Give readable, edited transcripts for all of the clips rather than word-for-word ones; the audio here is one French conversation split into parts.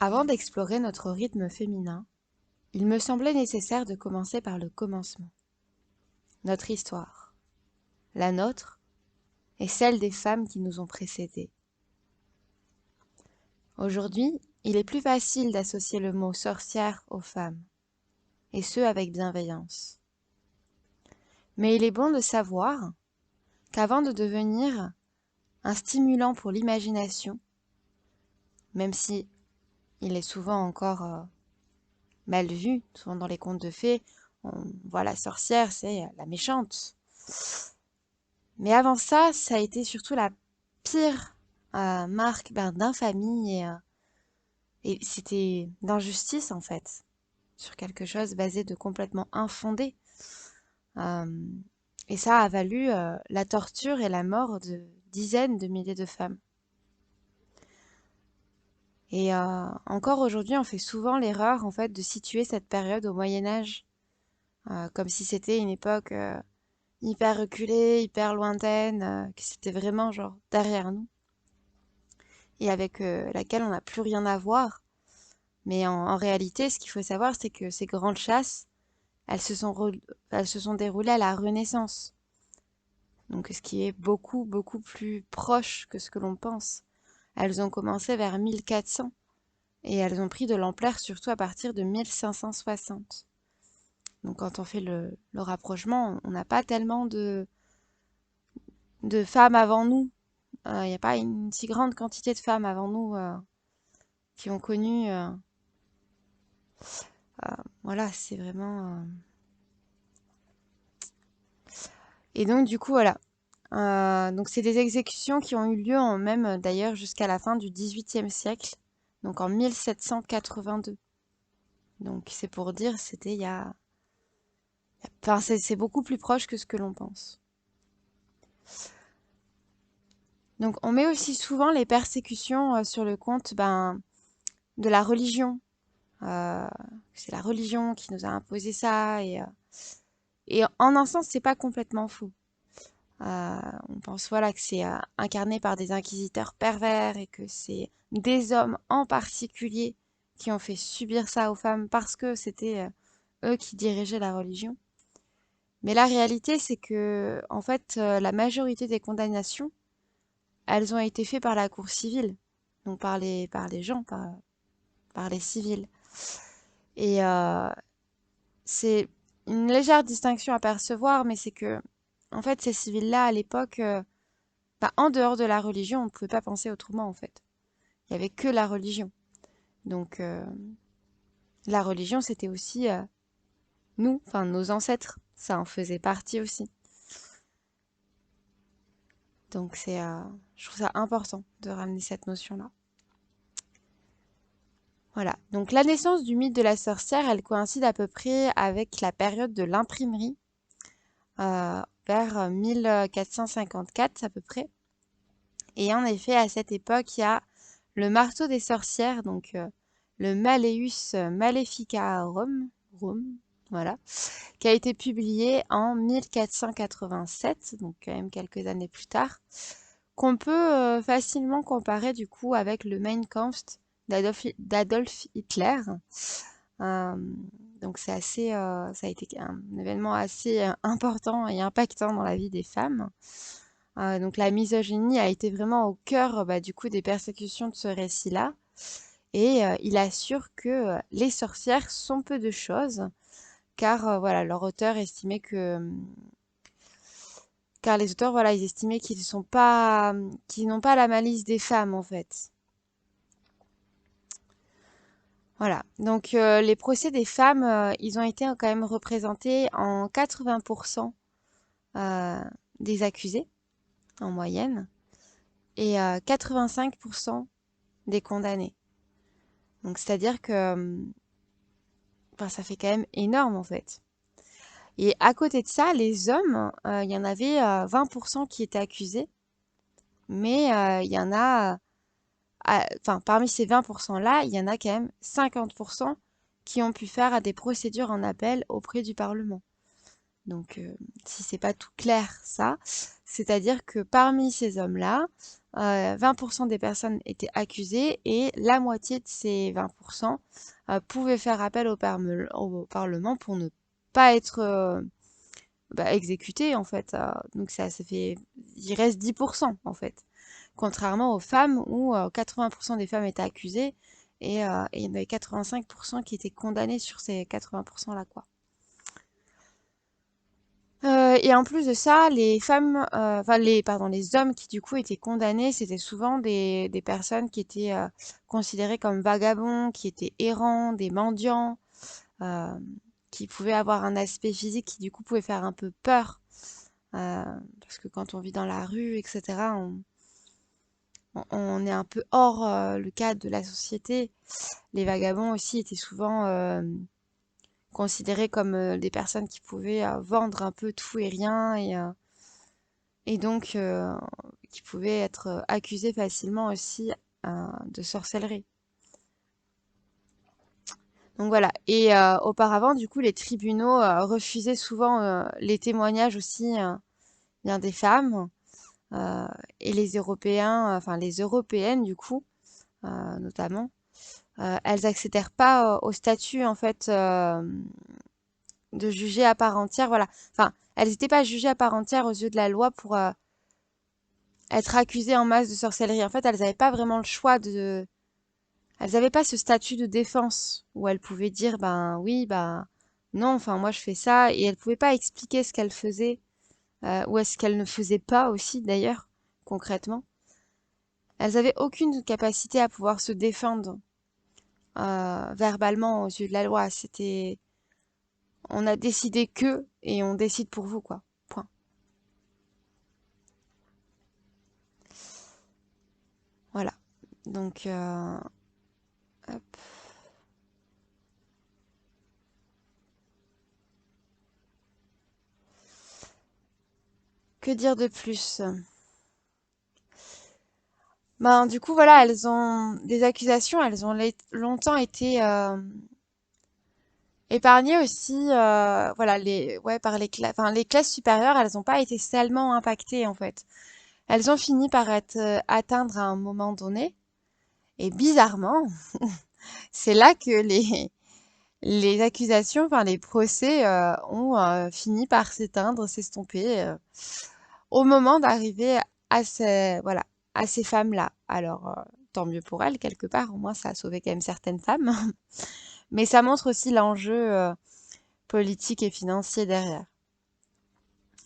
Avant d'explorer notre rythme féminin, il me semblait nécessaire de commencer par le commencement. Notre histoire, la nôtre et celle des femmes qui nous ont précédées. Aujourd'hui, il est plus facile d'associer le mot sorcière aux femmes, et ce avec bienveillance. Mais il est bon de savoir qu'avant de devenir un stimulant pour l'imagination, même si il est souvent encore mal vu, souvent dans les contes de fées, on voit la sorcière, c'est la méchante. Mais avant ça, ça a été surtout la pire marque d'infamie et c'était d'injustice en fait, sur quelque chose basé de complètement infondé. Euh, et ça a valu la torture et la mort de dizaines de milliers de femmes. Et encore aujourd'hui, on fait souvent l'erreur en fait de situer cette période au Moyen Âge, comme si c'était une époque hyper reculée, hyper lointaine, que c'était vraiment genre derrière nous et avec laquelle on n'a plus rien à voir. Mais en réalité, ce qu'il faut savoir, c'est que ces grandes chasses, elles se sont déroulées à la Renaissance. Donc, ce qui est beaucoup, beaucoup plus proche que ce que l'on pense. Elles ont commencé vers 1400 et elles ont pris de l'ampleur surtout à partir de 1560. Donc, quand on fait le rapprochement, on n'a pas tellement de femmes avant nous. Il n'y a pas une si grande quantité de femmes avant nous qui ont connu. Voilà, c'est vraiment. Et donc, du coup, voilà. Donc, c'est des exécutions qui ont eu lieu même d'ailleurs jusqu'à la fin du XVIIIe siècle, donc en 1782. Donc, c'est pour dire, c'était enfin, c'est beaucoup plus proche que ce que l'on pense. Donc, on met aussi souvent les persécutions sur le compte de la religion. Euh, c'est la religion qui nous a imposé ça. Et en un sens, c'est pas complètement faux. On pense voilà que c'est incarné par des inquisiteurs pervers et que c'est des hommes en particulier qui ont fait subir ça aux femmes parce que c'était eux qui dirigeaient la religion. Mais la réalité, c'est que en fait, la majorité des condamnations, elles ont été faites par la cour civile, donc par les gens, par les civils. Et c'est une légère distinction à percevoir, mais c'est que en fait, ces civils-là, à l'époque, en dehors de la religion, on ne pouvait pas penser autrement, en fait. Il y avait que la religion. Donc, la religion, c'était aussi nous, enfin nos ancêtres. Ça en faisait partie aussi. Donc, je trouve ça important de ramener cette notion-là. Voilà. Donc, la naissance du mythe de la sorcière, elle coïncide à peu près avec la période de l'imprimerie, vers 1454 à peu près. Et en effet, à cette époque, il y a le marteau des sorcières, donc le Malleus Maleficarum, voilà, qui a été publié en 1487, donc quand même quelques années plus tard, qu'on peut facilement comparer du coup avec le Mein Kampf d'Adolf Hitler. Euh, donc c'est assez, ça a été un événement assez important et impactant dans la vie des femmes. Donc la misogynie a été vraiment au cœur du coup des persécutions de ce récit-là. Et il assure que les sorcières sont peu de choses, car voilà, leur auteur estimait car les auteurs voilà, ils estimaient qu'ils n'ont pas la malice des femmes en fait. Voilà. Donc les procès des femmes, ils ont été quand même représentés en 80% euh, des accusés en moyenne et 85% des condamnés. Donc c'est-à-dire que enfin, ça fait quand même énorme en fait. Et à côté de ça, les hommes, il y en avait 20% qui étaient accusés, mais il y en a, enfin parmi ces 20%-là, il y en a quand même 50% qui ont pu faire des procédures en appel auprès du Parlement. Donc, si c'est pas tout clair, ça, c'est-à-dire que parmi ces hommes-là, 20% des personnes étaient accusées et la moitié de ces 20% pouvaient faire appel au Parlement pour ne pas être exécutés, en fait. Donc, ça fait, il reste 10%, en fait. Contrairement aux femmes où 80% des femmes étaient accusées et il y en avait 85% qui étaient condamnés sur ces 80%-là, quoi. Et en plus de ça, les femmes, enfin les hommes qui du coup étaient condamnés, c'était souvent des personnes qui étaient considérées comme vagabonds, qui étaient errants, des mendiants, euh, qui pouvaient avoir un aspect physique qui du coup pouvait faire un peu peur, parce que quand on vit dans la rue, etc., on est un peu hors le cadre de la société. Les vagabonds aussi étaient souvent considérés comme des personnes qui pouvaient vendre un peu tout et rien et donc qui pouvaient être accusés facilement aussi de sorcellerie. Donc voilà. Et auparavant, du coup, les tribunaux refusaient souvent les témoignages aussi bien des femmes euh, et les Européens, enfin les Européennes du coup, notamment, elles accédèrent pas au statut en fait de juger à part entière. Voilà. Enfin, elles n'étaient pas jugées à part entière aux yeux de la loi pour être accusées en masse de sorcellerie. En fait, elles n'avaient pas vraiment le choix de. Elles n'avaient pas ce statut de défense où elles pouvaient dire ben oui, ben non, enfin moi je fais ça et elles pouvaient pas expliquer ce qu'elles faisaient ou est-ce qu'elles ne faisaient pas aussi d'ailleurs concrètement. Elles avaient aucune capacité à pouvoir se défendre verbalement aux yeux de la loi. C'était on a décidé que et on décide pour vous quoi. Point. Voilà. Donc hop. Que dire de plus? Ben du coup voilà, elles ont des accusations, elles ont longtemps été épargnées aussi, voilà, par enfin, les classes supérieures, elles n'ont pas été tellement impactées en fait. Elles ont fini par être atteindre à un moment donné, et bizarrement, c'est là que les accusations, enfin les procès ont fini par s'éteindre, s'estomper, au moment d'arriver voilà, à ces femmes-là. Alors, tant mieux pour elles, quelque part, au moins ça a sauvé quand même certaines femmes, mais ça montre aussi l'enjeu politique et financier derrière.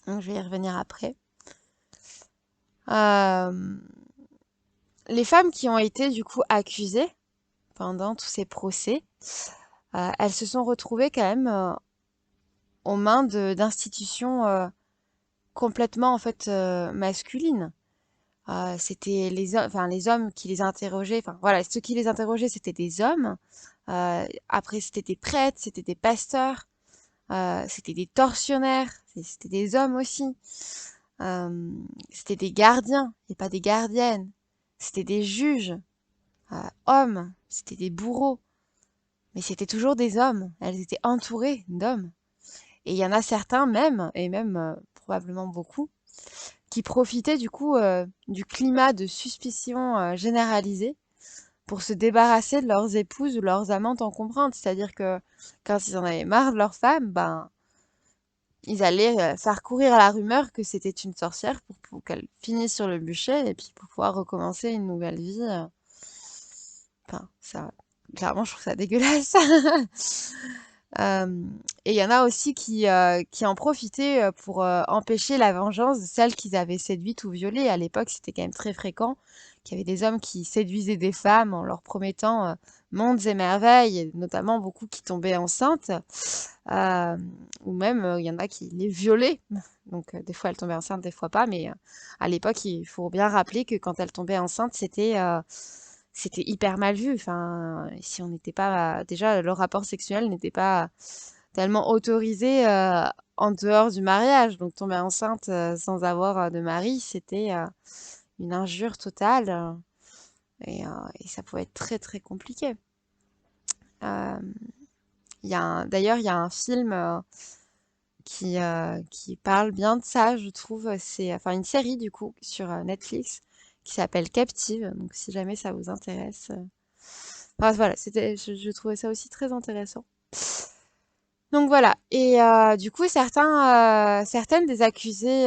Donc, je vais y revenir après. Euh, les femmes qui ont été du coup accusées pendant tous ces procès, elles se sont retrouvées quand même aux mains d'institutions complètement en fait masculines. C'était enfin les hommes qui les interrogeaient. Enfin voilà, ceux qui les interrogeaient c'était des hommes. Après c'était des prêtres, c'était des pasteurs, c'était des tortionnaires, c'était des hommes aussi. Euh, C'était des gardiens et pas des gardiennes. C'était des juges, hommes. C'était des bourreaux. Mais c'était toujours des hommes. Elles étaient entourées d'hommes. Et il y en a certains même, et même probablement beaucoup, qui profitaient du coup du climat de suspicion généralisée pour se débarrasser de leurs épouses ou leurs amantes encombrantes. C'est-à-dire que quand ils en avaient marre de leur femme, ben ils allaient faire courir la rumeur que c'était une sorcière pour qu'elle finisse sur le bûcher et puis pour pouvoir recommencer une nouvelle vie. Enfin, ça, clairement, je trouve ça dégueulasse. Et il y en a aussi qui en profitaient pour empêcher la vengeance de celles qu'ils avaient séduites ou violées. À l'époque, c'était quand même très fréquent qu'il y avait des hommes qui séduisaient des femmes en leur promettant mondes et merveilles, et notamment beaucoup qui tombaient enceintes, euh, ou même il y en a qui les violaient. Donc des fois elles tombaient enceintes, des fois pas, mais à l'époque, il faut bien rappeler que quand elles tombaient enceintes, c'était hyper mal vu. Enfin, si on n'était pas déjà le rapport sexuel n'était pas tellement autorisé en dehors du mariage. Donc tomber enceinte sans avoir de mari, c'était une injure totale et ça pouvait être très très compliqué. Euh, d'ailleurs, il y a un film qui parle bien de ça, je trouve. C'est enfin une série du coup sur Netflix qui s'appelle Captive. Donc si jamais ça vous intéresse. Enfin, voilà, je trouvais ça aussi très intéressant. Donc voilà. Et du coup, certaines des accusées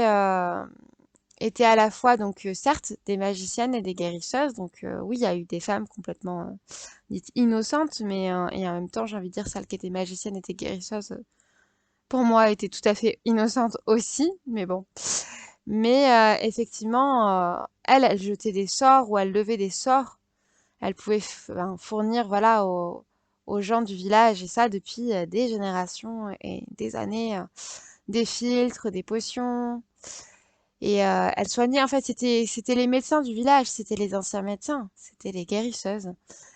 étaient à la fois donc certes des magiciennes et des guérisseuses. Donc oui, il y a eu des femmes complètement dites innocentes, mais et en même temps, j'ai envie de dire celles qui étaient magiciennes étaient guérisseuses. Pour moi, étaient tout à fait innocentes aussi, mais bon. Mais effectivement, elle jetait des sorts ou elle levait des sorts. Elle pouvait ben, fournir voilà aux gens du village et ça depuis des générations et des années, des filtres, des potions. Et elle soignait, en fait, c'était les médecins du village, c'était les anciens médecins, c'était les guérisseuses.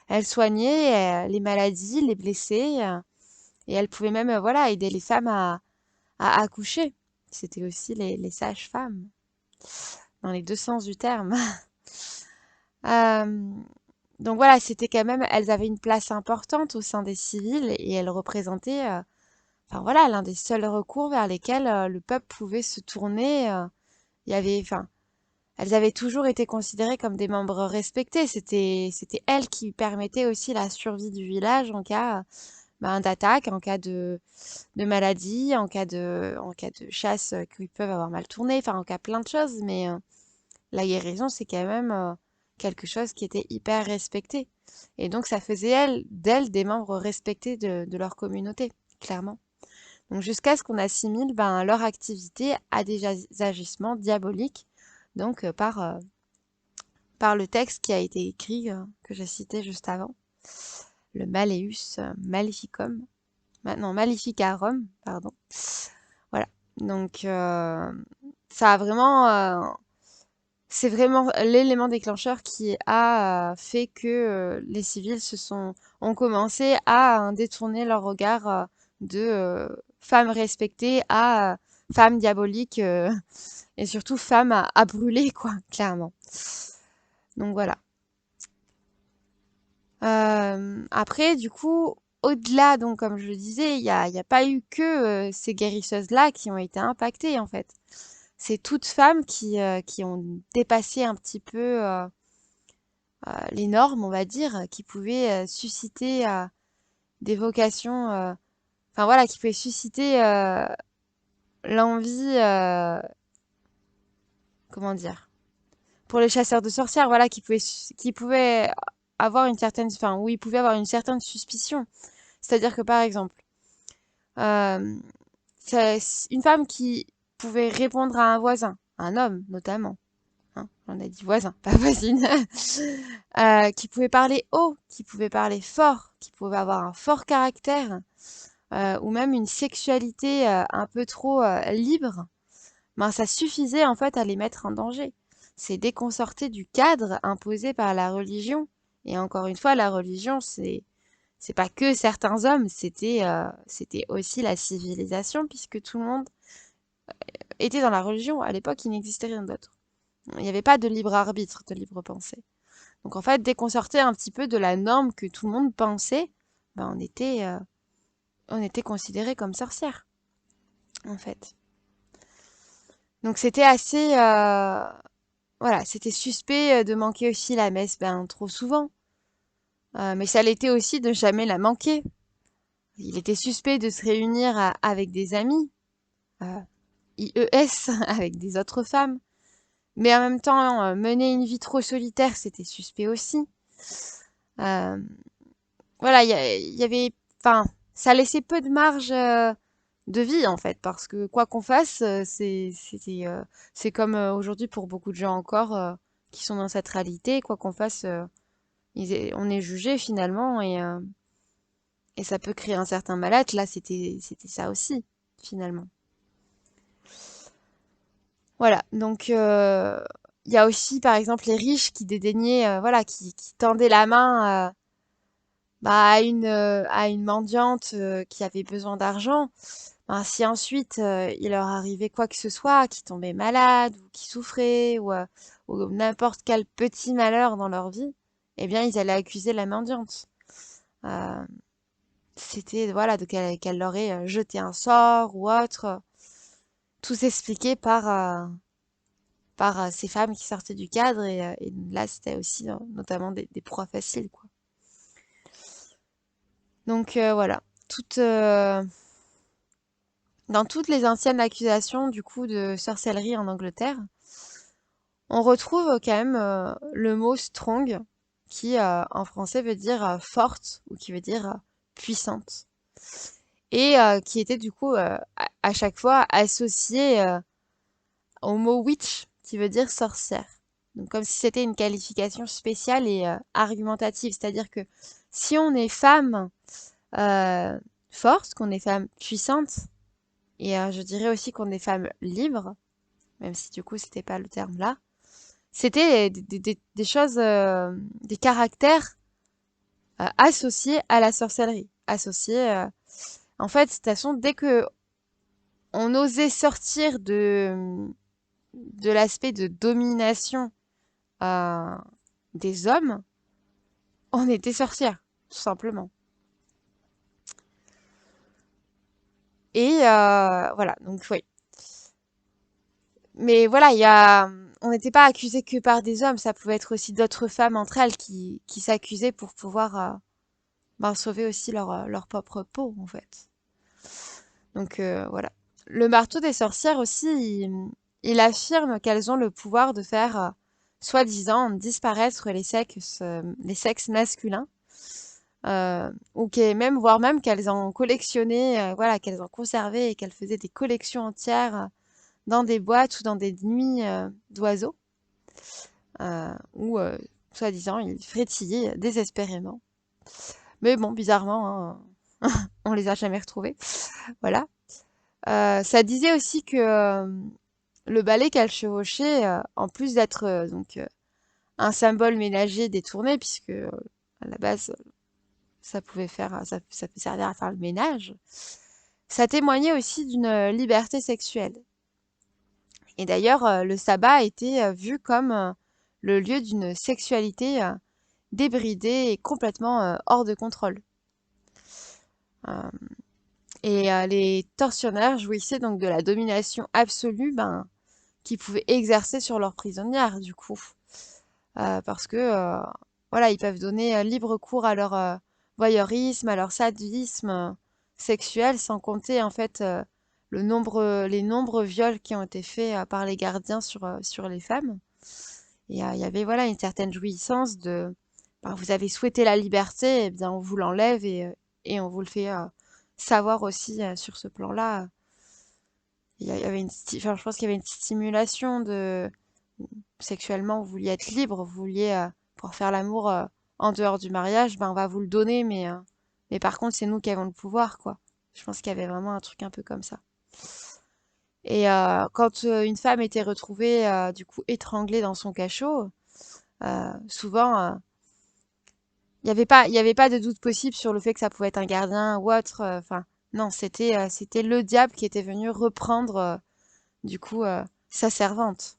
Elle soignait les maladies, les blessés, et elle pouvait même voilà aider les femmes à accoucher. C'était aussi les sages-femmes, dans les deux sens du terme. Euh, donc voilà, c'était quand même, elles avaient une place importante au sein des civils et elles représentaient, enfin voilà, l'un des seuls recours vers lesquels le peuple pouvait se tourner. Il y avait, enfin, elles avaient toujours été considérées comme des membres respectés. C'était elles qui permettaient aussi la survie du village en cas ben, d'attaque, en cas de maladie, en cas de chasse qui peuvent avoir mal tourné, enfin en cas plein de choses. Mais la guérison, c'est quand même quelque chose qui était hyper respecté. Et donc, ça faisait d'elles des membres respectés de leur communauté, clairement. Donc, jusqu'à ce qu'on assimile ben, leur activité à des agissements diaboliques, donc par le texte qui a été écrit, que j'ai cité juste avant, le Malleus Maleficum, non, Maleficarum, pardon. Voilà. Donc, ça a vraiment, c'est vraiment l'élément déclencheur qui a fait que les civils ont commencé à détourner leur regard de femmes respectées à femmes diaboliques et surtout femmes à brûler, quoi, clairement. Donc voilà. Après, du coup, au-delà, donc comme je le disais, il y a pas eu que ces guérisseuses-là qui ont été impactées, en fait. C'est toutes femmes qui ont dépassé un petit peu les normes, on va dire, qui pouvaient susciter des vocations, enfin voilà, qui pouvaient susciter l'envie, comment dire, pour les chasseurs de sorcières, voilà, qui pouvaient avoir une certaine, enfin, où ils pouvaient avoir une certaine suspicion. C'est-à-dire que par exemple, euh, une femme qui pouvait répondre à un voisin, un homme notamment, hein, on a dit voisin, pas voisine, qui pouvait parler haut, qui pouvait parler fort, qui pouvait avoir un fort caractère, ou même une sexualité un peu trop libre, ben ça suffisait en fait à les mettre en danger. C'est dès qu'on sortait du cadre imposé par la religion, et encore une fois, la religion, c'est pas que certains hommes, c'était aussi la civilisation, puisque tout le monde était dans la religion. À l'époque, il n'existait rien d'autre. Il n'y avait pas de libre arbitre, de libre pensée. Donc en fait, dès qu'on sortait un petit peu de la norme que tout le monde pensait, ben on était considéré comme sorcière, en fait. Donc c'était assez, voilà, c'était suspect de manquer aussi la messe, ben trop souvent. Mais ça l'était aussi de jamais la manquer. Il était suspect de se réunir avec des amis, euh, IES, avec des autres femmes. Mais en même temps, mener une vie trop solitaire, c'était suspect aussi. Euh, voilà, il y avait, enfin, ça laissait peu de marge de vie en fait, parce que quoi qu'on fasse, c'est comme aujourd'hui pour beaucoup de gens encore qui sont dans cette réalité. Quoi qu'on fasse, on est jugé finalement et ça peut créer un certain mal-être. Là, c'était ça aussi finalement. Voilà, donc il y a aussi par exemple les riches qui dédaignaient, voilà, qui tendaient la main bah, à une mendiante qui avait besoin d'argent. Ben, si ensuite il leur arrivait quoi que ce soit, qui tombait malade ou qui souffrait ou n'importe quel petit malheur dans leur vie, eh bien ils allaient accuser la mendiante. Euh, C'était voilà qu'elle leur ait jeté un sort ou autre. tout s'expliquait par ces femmes qui sortaient du cadre et là c'était aussi notamment des proies faciles quoi. Donc voilà, toutes, dans toutes les anciennes accusations du coup de sorcellerie en Angleterre, on retrouve quand même le mot strong qui en français veut dire forte ou qui veut dire puissante et qui était du coup à chaque fois associé au mot witch qui veut dire sorcière. Donc comme si c'était une qualification spéciale et argumentative, c'est-à-dire que si on est femme euh, forte, qu'on est femme puissante, et je dirais aussi qu'on est femme libre, même si du coup c'était pas le terme là, c'était des choses, des caractères associés à la sorcellerie, associés. En fait, de toute façon, dès que on osait sortir de l'aspect de domination euh, des hommes, on était sorcière, tout simplement. Et voilà, donc oui. Mais voilà, on n'était pas accusé que par des hommes, ça pouvait être aussi d'autres femmes entre elles qui s'accusaient pour pouvoir ben, sauver aussi leur propre peau, en fait. Donc voilà. Le marteau des sorcières aussi, il affirme qu'elles ont le pouvoir de faire, soi-disant, disparaître les sexes masculins, ou même, voire même qu'elles en collectionnaient, voilà, qu'elles en conservaient et qu'elles faisaient des collections entières dans des boîtes ou dans des nuits d'oiseaux, où, soi-disant, ils frétillaient désespérément. Mais bon, bizarrement, hein, on les a jamais retrouvés. Voilà. Ça disait aussi que le balai qu'elle chevauchait, en plus d'être donc un symbole ménager détourné, puisque à la base ça peut servir à faire le ménage, ça témoignait aussi d'une liberté sexuelle. Et d'ailleurs, le sabbat a été vu comme le lieu d'une sexualité débridée et complètement hors de contrôle. Euh, et les tortionnaires jouissaient donc de la domination absolue ben, qu'ils pouvaient exercer sur leurs prisonnières, du coup. Parce que, voilà, ils peuvent donner libre cours à leur voyeurisme, à leur sadisme sexuel, sans compter, en fait, les nombreux viols qui ont été faits par les gardiens sur les femmes. Et il y avait, voilà, une certaine jouissance de, ben, vous avez souhaité la liberté, eh bien, on vous l'enlève et on vous le fait savoir aussi sur ce plan-là. Il y avait enfin, je pense qu'il y avait une stimulation de sexuellement, vous vouliez être libre, vous vouliez pouvoir faire l'amour en dehors du mariage, ben on va vous le donner, mais par contre c'est nous qui avons le pouvoir, quoi. Je pense qu'il y avait vraiment un truc un peu comme ça. Et quand une femme était retrouvée du coup étranglée dans son cachot, souvent il y avait pas de doute possible sur le fait que ça pouvait être un gardien ou autre. Enfin non, c'était le diable qui était venu reprendre du coup sa servante.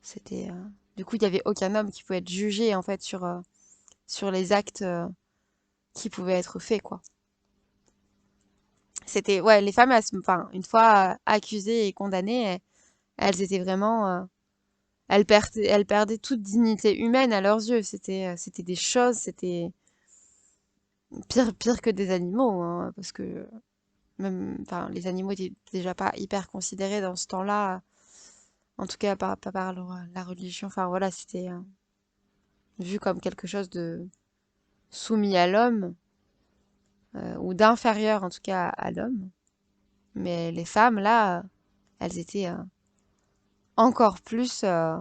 C'était du coup, il y avait aucun homme qui pouvait être jugé en fait sur les actes qui pouvaient être faits quoi. C'était ouais, les femmes enfin, une fois accusées et condamnées, elles étaient vraiment elles perdaient toute dignité humaine à leurs yeux. C'était des choses, c'était pire que des animaux hein, parce que même enfin les animaux étaient déjà pas hyper considérés dans ce temps-là, en tout cas pas par la religion. Enfin voilà, c'était vu comme quelque chose de soumis à l'homme ou d'inférieur en tout cas à l'homme. Mais les femmes, là, elles étaient encore plus, euh,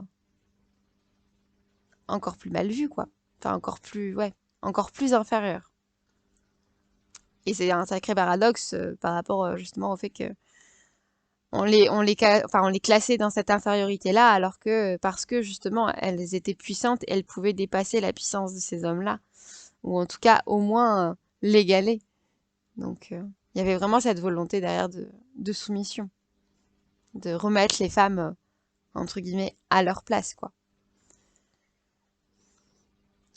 encore plus mal vues, quoi. Enfin, encore plus, ouais, encore plus inférieures. Et c'est un sacré paradoxe par rapport justement au fait que enfin, on les classait dans cette infériorité-là, alors que parce que justement elles étaient puissantes, elles pouvaient dépasser la puissance de ces hommes-là, ou en tout cas au moins l'égaler. Donc il y avait vraiment cette volonté derrière de soumission, de remettre les femmes entre guillemets à leur place, quoi.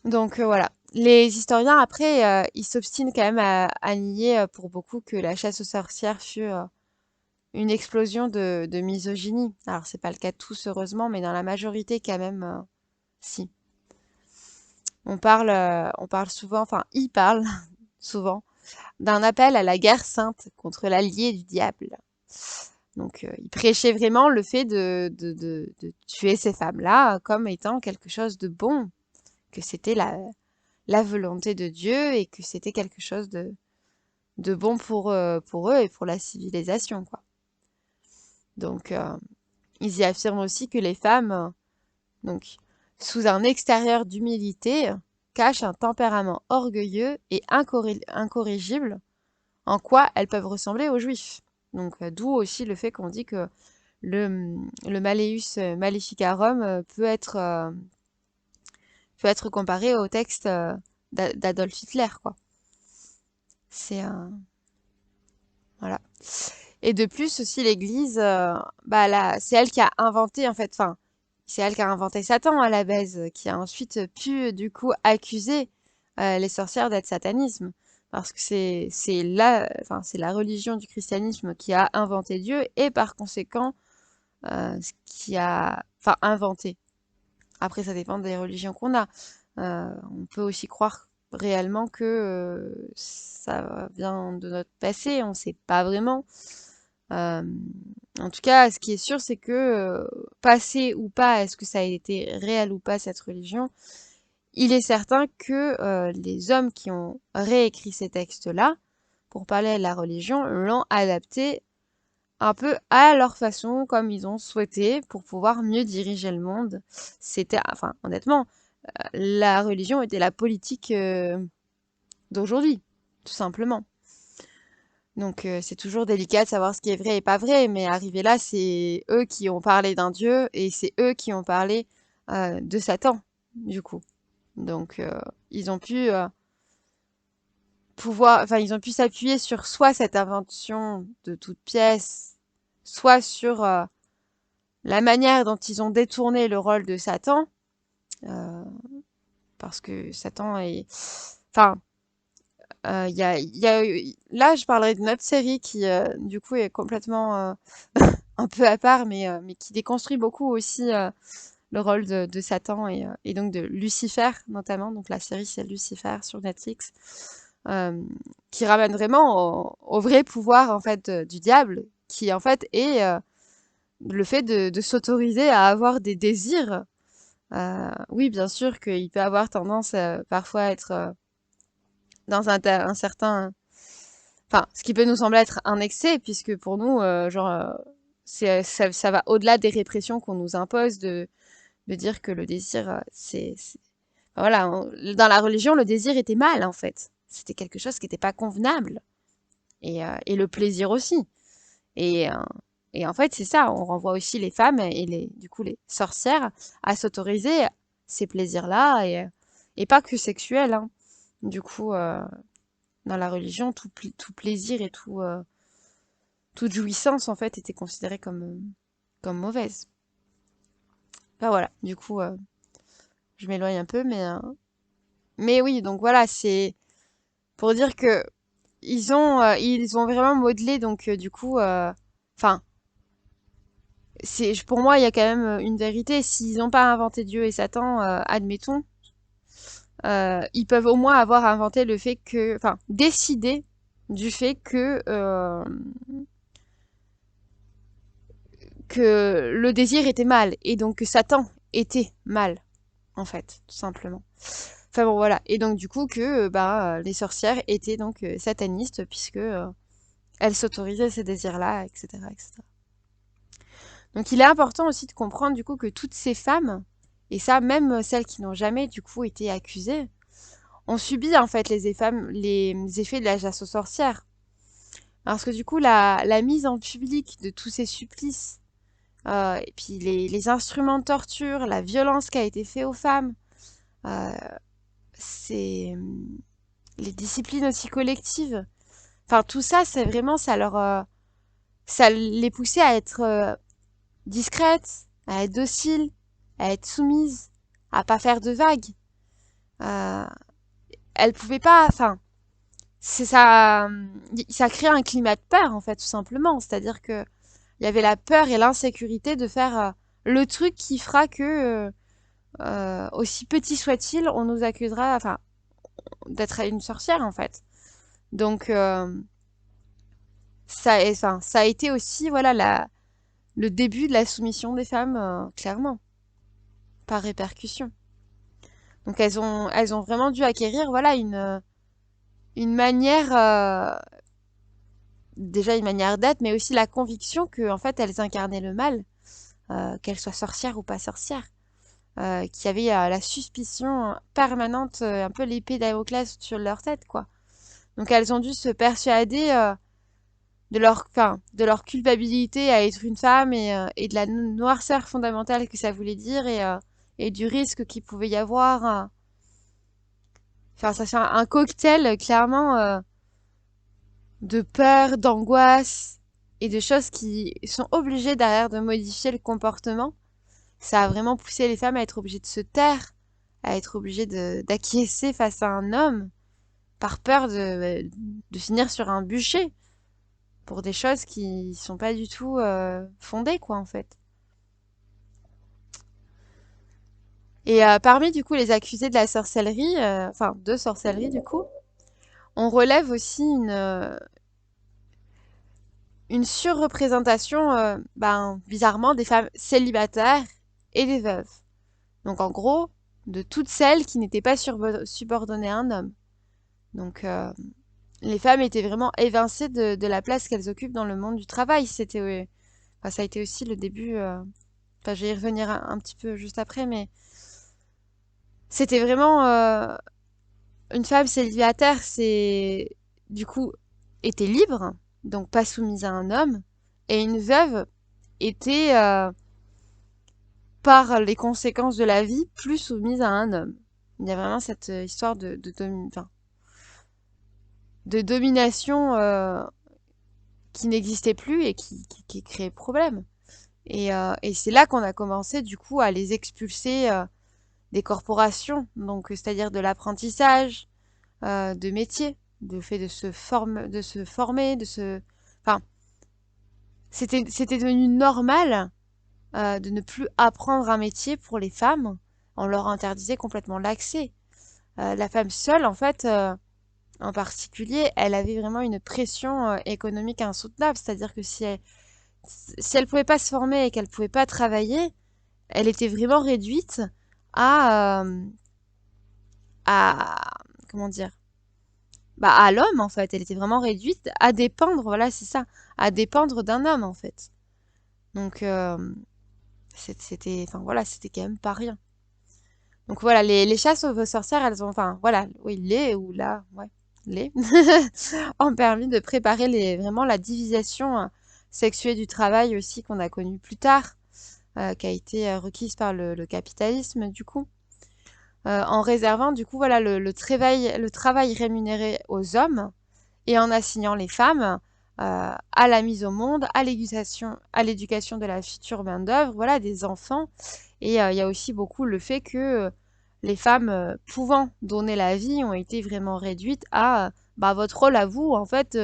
Donc voilà. Les historiens, après, ils s'obstinent quand même à nier pour beaucoup que la chasse aux sorcières fut une explosion de misogynie. Alors, c'est pas le cas de tous, heureusement, mais dans la majorité, quand même, si. On parle souvent, enfin, ils parlent souvent d'un appel à la guerre sainte contre l'allié du diable. Donc, il prêchait vraiment le fait de tuer ces femmes-là comme étant quelque chose de bon, que c'était la volonté de Dieu et que c'était quelque chose de bon pour eux et pour la civilisation, quoi. Donc, ils y affirment aussi que les femmes, donc, sous un extérieur d'humilité, cachent un tempérament orgueilleux et incorrigible, en quoi elles peuvent ressembler aux juifs. Donc, d'où aussi le fait qu'on dit que le Malleus Maleficarum peut être comparé au texte d'Adolf Hitler, quoi. C'est un... Voilà. Et de plus aussi l'Église, bah là, c'est elle qui a inventé en fait, enfin, c'est elle qui a inventé Satan à la base, qui a ensuite pu du coup accuser les sorcières d'être satanisme, parce que c'est la religion du christianisme qui a inventé Dieu et par conséquent ce qui a, enfin inventé. Après, ça dépend des religions qu'on a. On peut aussi croire réellement que ça vient de notre passé, on ne sait pas vraiment. Euh, En tout cas, ce qui est sûr, c'est que passé ou pas, est-ce que ça a été réel ou pas cette religion, il est certain que les hommes qui ont réécrit ces textes-là, pour parler de la religion, l'ont adapté un peu à leur façon, comme ils ont souhaité, pour pouvoir mieux diriger le monde. C'était, enfin, honnêtement, la religion était la politique d'aujourd'hui, tout simplement. Donc c'est toujours délicat de savoir ce qui est vrai et pas vrai, mais arrivé là, c'est eux qui ont parlé d'un dieu et c'est eux qui ont parlé de Satan, du coup. Donc ils ont pu enfin ils ont pu s'appuyer sur soit cette invention de toute pièce, soit sur la manière dont ils ont détourné le rôle de Satan, euh, parce que Satan est, enfin là, je parlerai d'une autre série qui, du coup, est complètement un peu à part, mais qui déconstruit beaucoup aussi le rôle de Satan et donc de Lucifer, notamment. Donc, la série, c'est Lucifer sur Netflix, euh, qui ramène vraiment au vrai pouvoir, en fait, du diable, qui, en fait, est le fait de s'autoriser à avoir des désirs. Oui, bien sûr qu'il peut avoir tendance parfois à être dans un certain enfin, ce qui peut nous sembler être un excès, puisque pour nous, ça va au-delà des répressions qu'on nous impose de dire que le désir, enfin, voilà, dans la religion, le désir était mal, en fait. C'était quelque chose qui n'était pas convenable. Et le plaisir aussi. Et, euh, et en fait, c'est ça, on renvoie aussi les femmes et du coup, les sorcières à s'autoriser ces plaisirs-là et pas que sexuels, hein. Du coup, dans la religion, tout plaisir et toute jouissance, en fait, était considérée comme mauvaise. Enfin, voilà, du coup, je m'éloigne un peu, mais oui, donc voilà, c'est pour dire que ils ont vraiment modelé, donc du coup, enfin, pour moi, il y a quand même une vérité. S'ils n'ont pas inventé Dieu et Satan, admettons, ils peuvent au moins avoir inventé le fait que, enfin, décider du fait que le désir était mal et donc que Satan était mal, en fait, tout simplement. Enfin bon, voilà. Et donc du coup que bah, les sorcières étaient donc satanistes puisque elles s'autorisaient ces désirs-là, etc., etc. Donc il est important aussi de comprendre du coup que toutes ces femmes, et ça même celles qui n'ont jamais du coup été accusées, ont subi en fait les effets de la chasse aux sorcières. Parce que du coup la mise en public de tous ces supplices, et puis les instruments de torture, la violence qui a été faite aux femmes, euh, c'est les disciplines aussi collectives. Enfin, tout ça, c'est vraiment, ça les poussait à être discrètes, à être dociles, à être soumises, à pas faire de vagues. Euh, Elles pouvaient pas, enfin, c'est ça, ça crée un climat de peur, en fait, tout simplement. C'est-à-dire que il y avait la peur et l'insécurité de faire le truc qui fera que, aussi petit soit-il, on nous accusera, enfin, d'être une sorcière en fait. Donc enfin, ça a été aussi, voilà, le début de la soumission des femmes, clairement, par répercussion. Donc elles ont vraiment dû acquérir, voilà, une manière, déjà une manière d'être, mais aussi la conviction que, en fait, elles incarnaient le mal, qu'elles soient sorcières ou pas sorcières, qu'il y avait la suspicion permanente, un peu l'épée Damoclès sur leur tête, quoi. Donc elles ont dû se persuader enfin, de leur culpabilité à être une femme et de la noirceur fondamentale que ça voulait dire et du risque qu'il pouvait y avoir. Enfin, ça fait un cocktail clairement de peur, d'angoisse et de choses qui sont obligées derrière de modifier le comportement. Ça a vraiment poussé les femmes à être obligées de se taire, à être obligées d'acquiescer face à un homme par peur de finir sur un bûcher pour des choses qui sont pas du tout fondées, quoi, en fait. Et parmi, du coup, les accusés de la sorcellerie, enfin, de sorcellerie, du coup, on relève aussi une surreprésentation, ben, bizarrement, des femmes célibataires et des veuves. Donc, en gros, de toutes celles qui n'étaient pas subordonnées à un homme. Donc, les femmes étaient vraiment évincées de la place qu'elles occupent dans le monde du travail. Enfin, ça a été aussi le début. Enfin, je vais y revenir un petit peu juste après, mais c'était vraiment une femme célibataire, c'est du coup était libre, donc pas soumise à un homme, et une veuve était par les conséquences de la vie plus soumise à un homme. Il y a vraiment cette histoire enfin, de domination qui n'existait plus et qui créait problème. Et c'est là qu'on a commencé du coup à les expulser des corporations, donc c'est-à-dire de l'apprentissage, de métier, de fait de se former, enfin, c'était devenu normal de ne plus apprendre un métier pour les femmes. On leur interdisait complètement l'accès. La femme seule, en fait, en particulier, elle avait vraiment une pression économique insoutenable. C'est-à-dire que si elle pouvait pas se former et qu'elle pouvait pas travailler, elle était vraiment réduite à, à comment dire, bah, à l'homme en fait. Elle était vraiment réduite à dépendre, voilà, c'est ça, à dépendre d'un homme en fait. Donc c'était, enfin voilà, c'était quand même pas rien. Donc voilà, les chasses aux sorcières, elles ont, enfin voilà, oui, les ou là, ouais, les ont permis de préparer vraiment la division sexuée du travail aussi qu'on a connue plus tard, qui a été requise par le capitalisme du coup. En réservant du coup voilà le travail rémunéré aux hommes et en assignant les femmes à la mise au monde, à l'éducation de la future main-d'œuvre, voilà, des enfants. Et il y a aussi beaucoup le fait que les femmes pouvant donner la vie ont été vraiment réduites à bah, votre rôle à vous, en fait,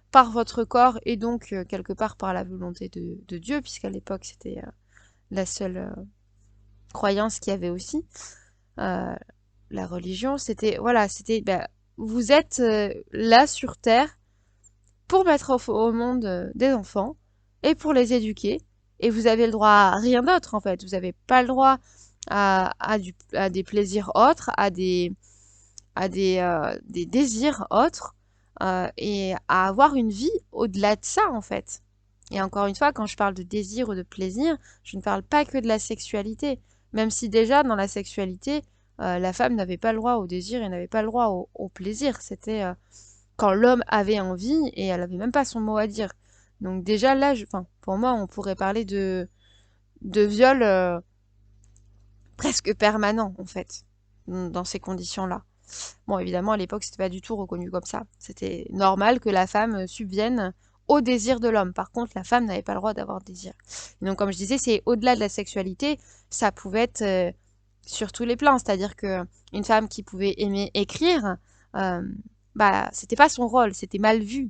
par votre corps et donc quelque part par la volonté de Dieu, puisqu'à l'époque c'était la seule croyance qu'il y avait aussi. Euh, la religion, c'était, voilà, c'était, bah, vous êtes là sur Terre pour mettre au monde des enfants et pour les éduquer. Et vous avez le droit à rien d'autre, en fait. Vous n'avez pas le droit à des plaisirs autres, des désirs autres, et à avoir une vie au-delà de ça, en fait. Et encore une fois, quand je parle de désir ou de plaisir, je ne parle pas que de la sexualité. Même si déjà, dans la sexualité, la femme n'avait pas le droit au désir et n'avait pas le droit au plaisir. C'était quand l'homme avait envie et elle avait même pas son mot à dire. Donc déjà là, enfin, pour moi, on pourrait parler de viol presque permanent en fait, dans ces conditions-là. Bon, évidemment, à l'époque, c'était pas du tout reconnu comme ça. C'était normal que la femme subvienne au désir de l'homme. Par contre, la femme n'avait pas le droit d'avoir de désir. Et donc, comme je disais, c'est au-delà de la sexualité, ça pouvait être sur tous les plans. C'est-à-dire que une femme qui pouvait aimer écrire, euh, bah, c'était pas son rôle, c'était mal vu.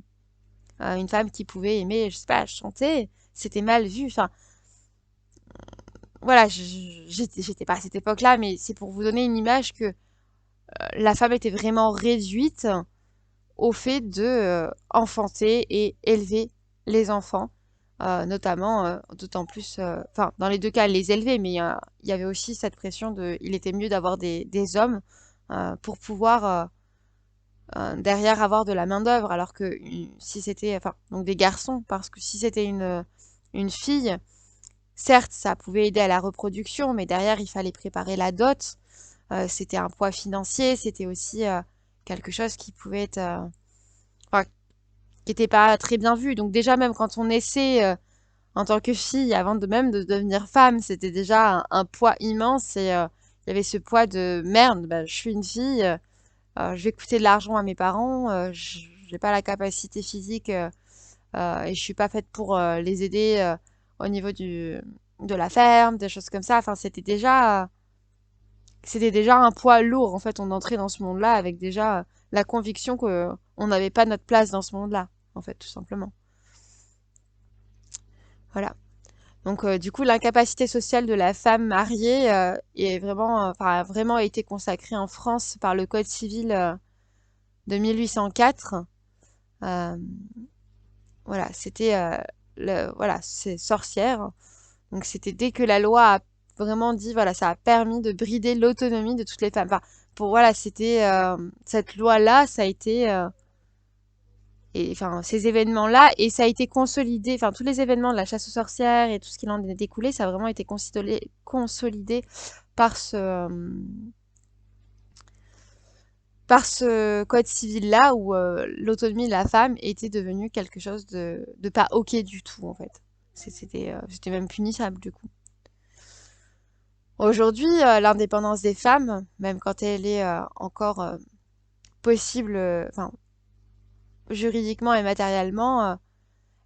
Une femme qui pouvait aimer, je sais pas, chanter, c'était mal vu. Enfin, voilà, j'étais pas à cette époque-là, mais c'est pour vous donner une image que la femme était vraiment réduite au fait de enfanter et élever les enfants, notamment, d'autant plus, enfin, dans les deux cas, les élever, mais il y avait aussi cette pression de, il était mieux d'avoir des hommes pour pouvoir derrière avoir de la main-d'œuvre, alors que si c'était, enfin, donc des garçons, parce que si c'était une fille, certes, ça pouvait aider à la reproduction, mais derrière, il fallait préparer la dot. C'était un poids financier, c'était aussi quelque chose qui pouvait être, enfin, qui était pas très bien vu. Donc déjà, même quand on naissait en tant que fille, avant de même de devenir femme, c'était déjà un poids immense et il y avait ce poids de merde, bah, je suis une fille, je vais coûter de l'argent à mes parents, j'ai pas la capacité physique et je suis pas faite pour les aider au niveau de la ferme, des choses comme ça. Enfin, c'était déjà un poids lourd. En fait, on entrait dans ce monde-là avec déjà la conviction que on n'avait pas notre place dans ce monde-là, en fait, tout simplement. Voilà. Donc, du coup, l'incapacité sociale de la femme mariée est vraiment, enfin, a vraiment été consacrée en France par le Code civil de 1804. Euh, voilà, c'était voilà, c'est sorcière. Donc, c'était dès que la loi a vraiment dit, voilà, ça a permis de brider l'autonomie de toutes les femmes. Enfin, pour voilà, c'était cette loi-là, ça a été et enfin ces événements-là et ça a été consolidé. Enfin, tous les événements de la chasse aux sorcières et tout ce qui en est découlé, ça a vraiment été consolidé par ce code civil-là où l'autonomie de la femme était devenue quelque chose de pas ok du tout en fait. C'était même punissable du coup. Aujourd'hui, l'indépendance des femmes, même quand elle est encore possible, enfin juridiquement et matériellement,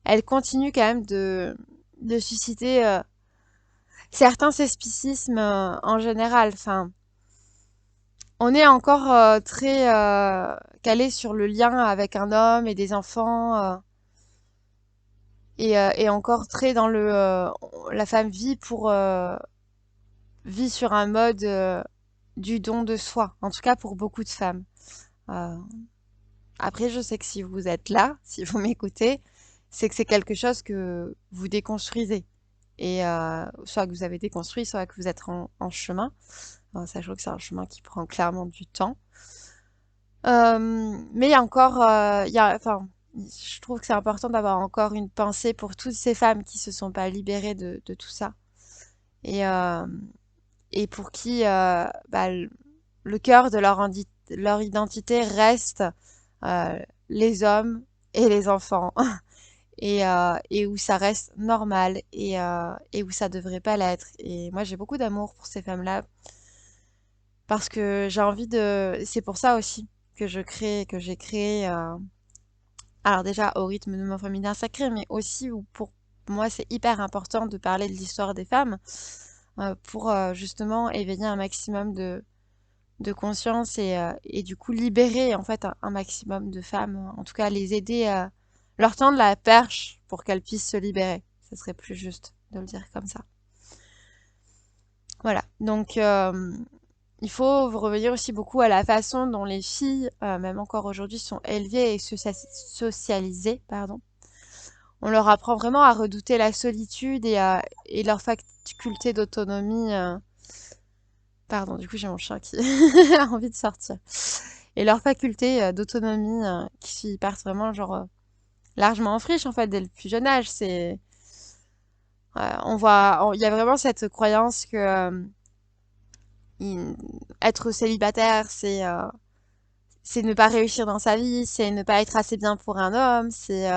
elle continue quand même de susciter certains scepticismes en général. Enfin, on est encore très calé sur le lien avec un homme et des enfants et encore très dans la femme vit sur un mode du don de soi. En tout cas pour beaucoup de femmes. Euh, Après, je sais que si vous êtes là, si vous m'écoutez, c'est que c'est quelque chose que vous déconstruisez. Et soit que vous avez déconstruit, soit que vous êtes en chemin, sachant que c'est un chemin qui prend clairement du temps. Mais il y a encore, enfin, je trouve que c'est important d'avoir encore une pensée pour toutes ces femmes qui se sont pas libérées de tout ça et, euh, et pour qui bah, le cœur de leur identité reste euh, les hommes et les enfants et où ça reste normal et où ça devrait pas l'être. Et moi, j'ai beaucoup d'amour pour ces femmes-là parce que j'ai envie de. C'est pour ça aussi que j'ai créé. Alors déjà au rythme de mon féminin sacré, mais aussi où pour moi c'est hyper important de parler de l'histoire des femmes pour justement éveiller un maximum de conscience et du coup libérer en fait un maximum de femmes, en tout cas les aider à leur tendre la perche pour qu'elles puissent se libérer. Ce serait plus juste de le dire comme ça. Voilà, donc il faut revenir aussi beaucoup à la façon dont les filles, même encore aujourd'hui, sont élevées et socialisées, pardon. On leur apprend vraiment à redouter la solitude et leur faculté d'autonomie. Pardon, du coup j'ai mon chat qui a envie de sortir. Et leur faculté d'autonomie qui partent vraiment genre largement en friche en fait dès le plus jeune âge. Il y a vraiment cette croyance que il- être célibataire c'est ne pas réussir dans sa vie, c'est ne pas être assez bien pour un homme, c'est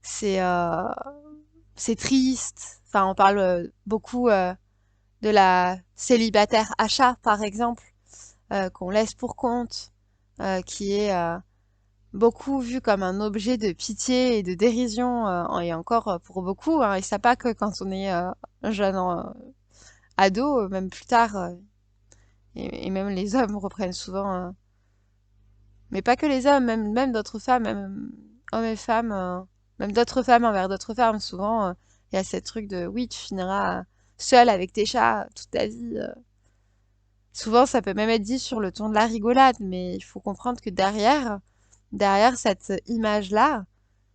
c'est triste. Enfin, on parle beaucoup de la célibataire achat, par exemple, qu'on laisse pour compte, qui est beaucoup vu comme un objet de pitié et de dérision, et encore pour beaucoup, hein, et ça pas que quand on est un jeune ado, même plus tard, et même les hommes reprennent souvent, mais pas que les hommes, même d'autres femmes, même hommes et femmes. même d'autres femmes envers d'autres femmes. Souvent, il y a ce truc de oui, tu finiras seule avec tes chats toute ta vie. Souvent, ça peut même être dit sur le ton de la rigolade, mais il faut comprendre que derrière cette image-là,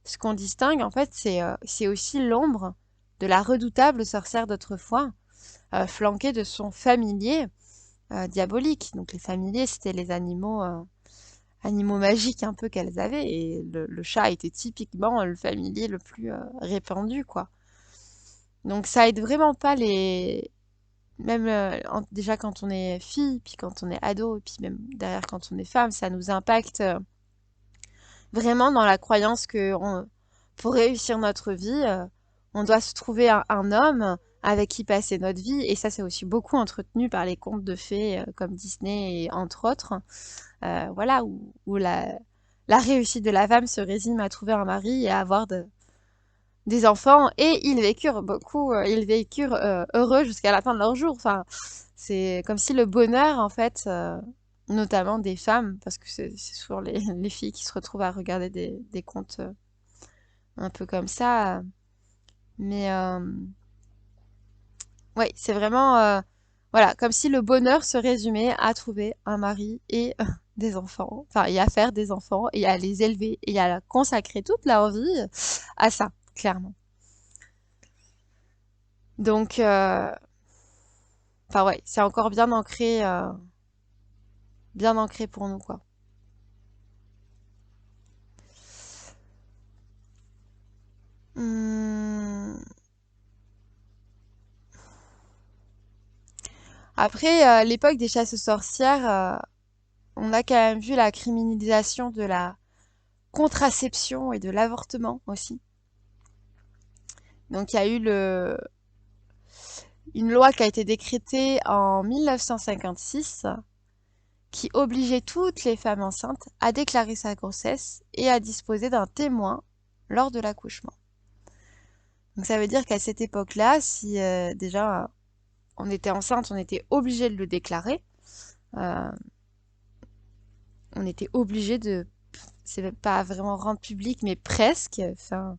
ce qu'on distingue, en fait, c'est aussi l'ombre de la redoutable sorcière d'autrefois, flanquée de son familier diabolique. Donc les familiers, c'était les animaux magiques un peu qu'elles avaient, et le chat était typiquement le familier le plus répandu, quoi. Donc ça aide vraiment pas même déjà quand on est fille, puis quand on est ado, et puis même derrière quand on est femme, ça nous impacte vraiment dans la croyance que pour réussir notre vie, on doit se trouver un homme avec qui passer notre vie. Et ça, c'est aussi beaucoup entretenu par les contes de fées comme Disney et entre autres. Voilà, où la réussite de la femme se résume à trouver un mari et à avoir des enfants. Et ils vécurent heureux jusqu'à la fin de leur jour. Enfin, c'est comme si le bonheur, en fait, notamment des femmes, parce que c'est souvent les filles qui se retrouvent à regarder des contes un peu comme ça. Mais ouais, c'est vraiment voilà, comme si le bonheur se résumait à trouver un mari et des enfants, enfin, et à faire des enfants et à les élever et à consacrer toute leur vie à ça, clairement. Donc, enfin ouais, c'est encore bien ancré pour nous, quoi. Hum, Après, l'époque des chasses aux sorcières, on a quand même vu la criminalisation de la contraception et de l'avortement aussi. Donc il y a eu une loi qui a été décrétée en 1956 qui obligeait toutes les femmes enceintes à déclarer sa grossesse et à disposer d'un témoin lors de l'accouchement. Donc ça veut dire qu'à cette époque-là, si déjà on était enceinte, on était obligé de le déclarer. Euh, on était obligé de, c'est pas vraiment rendre public, mais presque, enfin,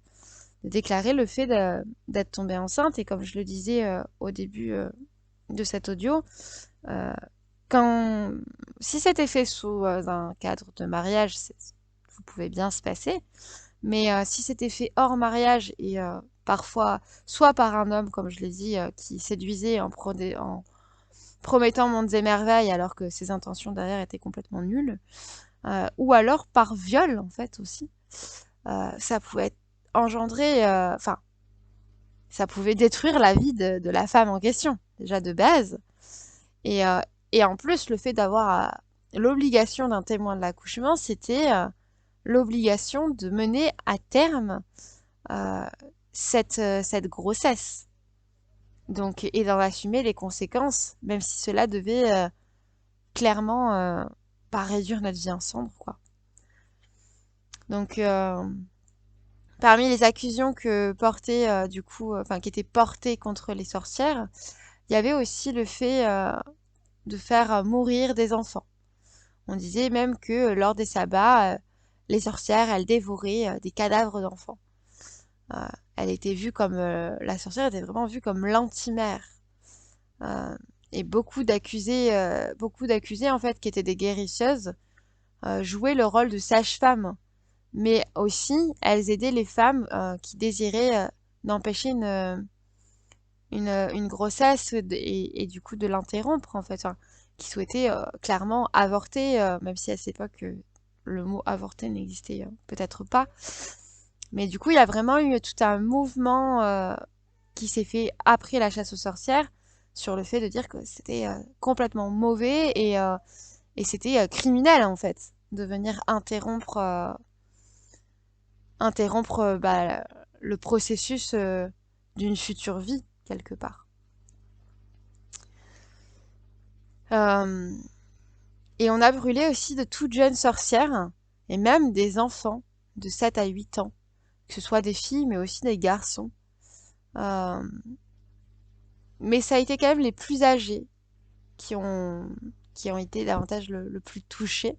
de déclarer le fait d'être tombée enceinte. Et comme je le disais au début de cet audio, euh, quand, si c'était fait sous un cadre de mariage, vous pouvez bien se passer. Mais si c'était fait hors mariage et parfois, soit par un homme, comme je l'ai dit, qui séduisait en promettant mondes et merveilles alors que ses intentions derrière étaient complètement nulles, ou alors par viol en fait aussi, ça pouvait engendrer, enfin, ça pouvait détruire la vie de la femme en question, déjà de base. Et, euh, et en plus, le fait d'avoir l'obligation d'un témoin de l'accouchement, c'était l'obligation de mener à terme euh, cette grossesse. Donc, et d'en assumer les conséquences, même si cela devait clairement pas réduire notre vie en cendres, quoi. Donc, parmi les accusations que portaient, du coup, enfin, qui étaient portées contre les sorcières, il y avait aussi le fait de faire mourir des enfants. On disait même que lors des sabbats, les sorcières, elles dévoraient des cadavres d'enfants. Euh, la sorcière était vraiment vue comme l'antimère. Euh, et beaucoup d'accusés en fait, qui étaient des guérisseuses, jouaient le rôle de sage-femme. Mais aussi, elles aidaient les femmes qui désiraient d'empêcher une grossesse et du coup de l'interrompre en fait, enfin, qui souhaitaient clairement avorter, même si à cette époque le mot avorter n'existait peut-être pas. Mais du coup, il y a vraiment eu tout un mouvement qui s'est fait après la chasse aux sorcières sur le fait de dire que c'était complètement mauvais et c'était criminel en fait de venir interrompre bah, le processus d'une future vie quelque part. Euh, et on a brûlé aussi de toutes jeunes sorcières et même des enfants de 7 à 8 ans, que ce soit des filles mais aussi des garçons. Euh, mais ça a été quand même les plus âgés qui ont, qui ont été davantage le plus touchés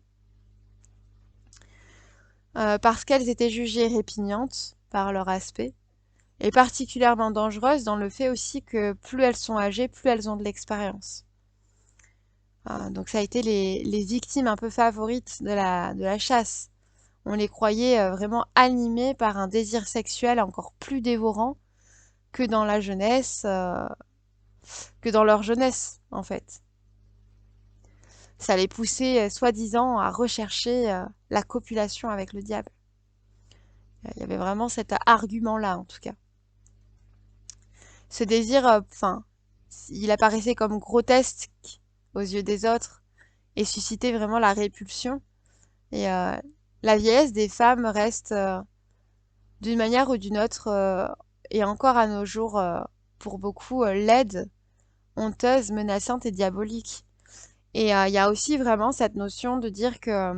parce qu'elles étaient jugées répugnantes, par leur aspect, et particulièrement dangereuses dans le fait aussi que plus elles sont âgées, plus elles ont de l'expérience. Donc ça a été les victimes un peu favorites de la chasse. On les croyait vraiment animés par un désir sexuel encore plus dévorant que dans la jeunesse, que dans leur jeunesse, en fait. Ça les poussait, soi-disant, à rechercher la copulation avec le diable. Il y avait vraiment cet argument-là, en tout cas. Ce désir, enfin, il apparaissait comme grotesque aux yeux des autres et suscitait vraiment la répulsion. Et la vieillesse des femmes reste, d'une manière ou d'une autre, et encore à nos jours, pour beaucoup, laide, honteuse, menaçante et diabolique. Et il y a aussi vraiment cette notion de dire que,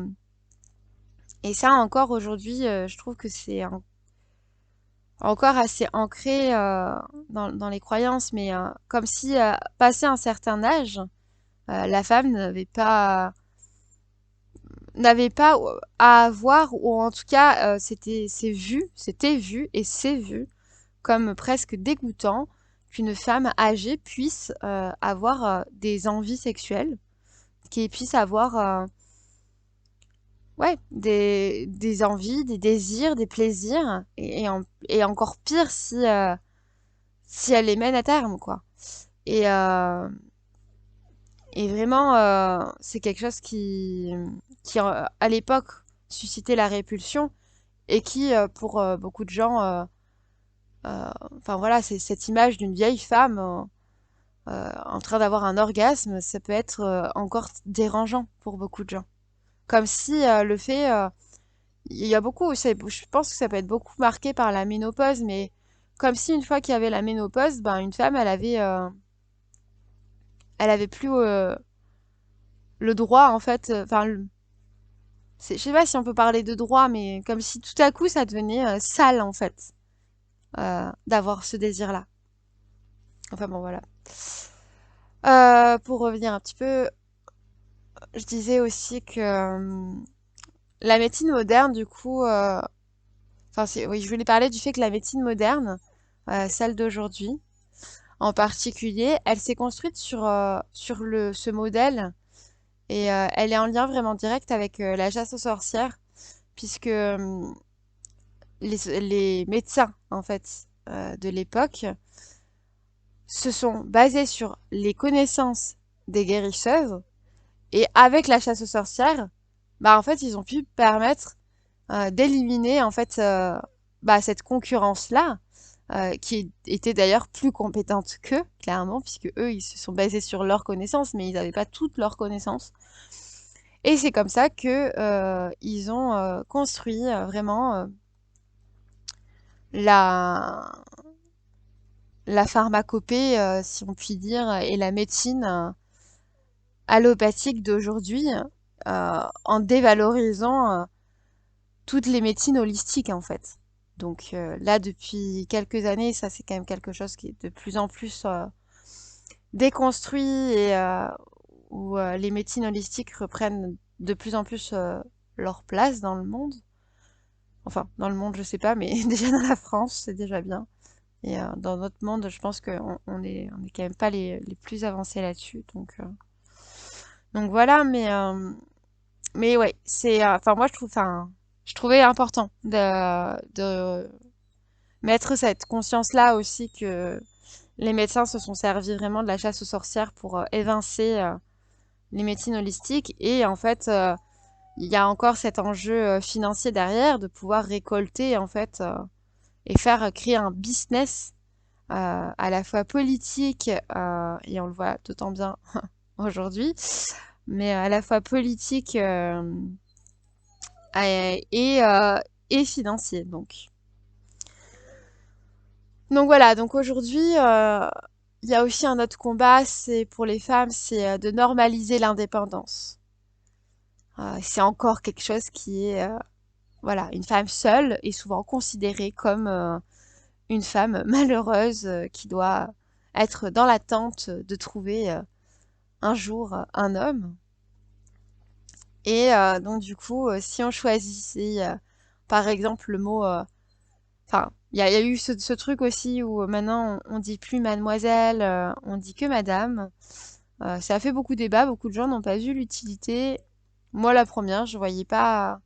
et ça encore aujourd'hui, je trouve que c'est encore assez ancré dans les croyances, mais comme si, passé un certain âge, la femme n'avait pas à avoir, ou en tout cas, c'était vu et c'est vu comme presque dégoûtant qu'une femme âgée puisse avoir des envies sexuelles, qu'elle puisse avoir ouais, des envies, des désirs, des plaisirs, et encore pire si elle les mène à terme, quoi. Et, euh, et vraiment, c'est quelque chose qui à l'époque, suscitait la répulsion et qui, pour beaucoup de gens, enfin voilà, c'est cette image d'une vieille femme en train d'avoir un orgasme, ça peut être encore dérangeant pour beaucoup de gens. Comme si le fait, il y a beaucoup, je pense que ça peut être beaucoup marqué par la ménopause, mais comme si une fois qu'il y avait la ménopause, ben une femme, elle avait plus le droit en fait, enfin, je sais pas si on peut parler de droit, mais comme si tout à coup ça devenait sale en fait, d'avoir ce désir-là. Enfin bon voilà. Pour revenir un petit peu, je disais aussi que la médecine moderne, du coup, enfin oui, je voulais parler du fait que la médecine moderne, celle d'aujourd'hui, en particulier, elle s'est construite sur ce modèle et elle est en lien vraiment direct avec la chasse aux sorcières, puisque les médecins, en fait, de l'époque, se sont basés sur les connaissances des guérisseuses et avec la chasse aux sorcières, bah en fait, ils ont pu permettre d'éliminer en fait bah, cette concurrence-là, qui était d'ailleurs plus compétente qu'eux, clairement, puisque eux, ils se sont basés sur leurs connaissances, mais ils n'avaient pas toutes leurs connaissances. Et c'est comme ça que ils ont construit vraiment la, la pharmacopée, si on peut dire, et la médecine allopathique d'aujourd'hui, en dévalorisant toutes les médecines holistiques en fait. Donc là, depuis quelques années, ça c'est quand même quelque chose qui est de plus en plus déconstruit et où les médecines holistiques reprennent de plus en plus leur place dans le monde. Enfin, dans le monde, je sais pas, mais déjà dans la France, c'est déjà bien. Et dans notre monde, je pense on est quand même pas les plus avancés là-dessus. Donc voilà, mais ouais, enfin moi je trouve, enfin, je trouvais important de mettre cette conscience-là aussi que les médecins se sont servis vraiment de la chasse aux sorcières pour évincer les médecines holistiques. Et en fait, il y a encore cet enjeu financier derrière de pouvoir récolter en fait et faire créer un business à la fois politique et on le voit d'autant bien aujourd'hui, mais à la fois politique et financier. Donc voilà, donc aujourd'hui, il y a aussi un autre combat, c'est pour les femmes, c'est de normaliser l'indépendance. C'est encore quelque chose qui est, voilà, une femme seule est souvent considérée comme une femme malheureuse qui doit être dans l'attente de trouver un jour un homme. Et donc du coup, si on choisit par exemple le mot Enfin, il y a eu ce truc aussi où maintenant on dit plus mademoiselle, on dit que madame. Ça a fait beaucoup débat, beaucoup de gens n'ont pas vu l'utilité. Moi, la première, je voyais pas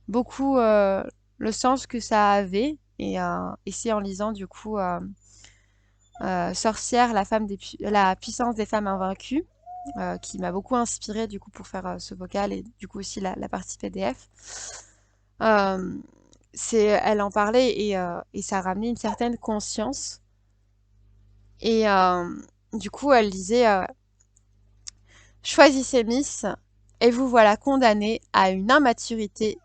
beaucoup le sens que ça avait. Et c'est en lisant du coup Sorcière, la puissance des femmes invaincues, qui m'a beaucoup inspirée du coup pour faire ce vocal et du coup aussi la partie PDF. Euh, Elle en parlait et ça ramenait une certaine conscience. Et du coup, elle disait choisissez Miss et vous voilà condamné à une immaturité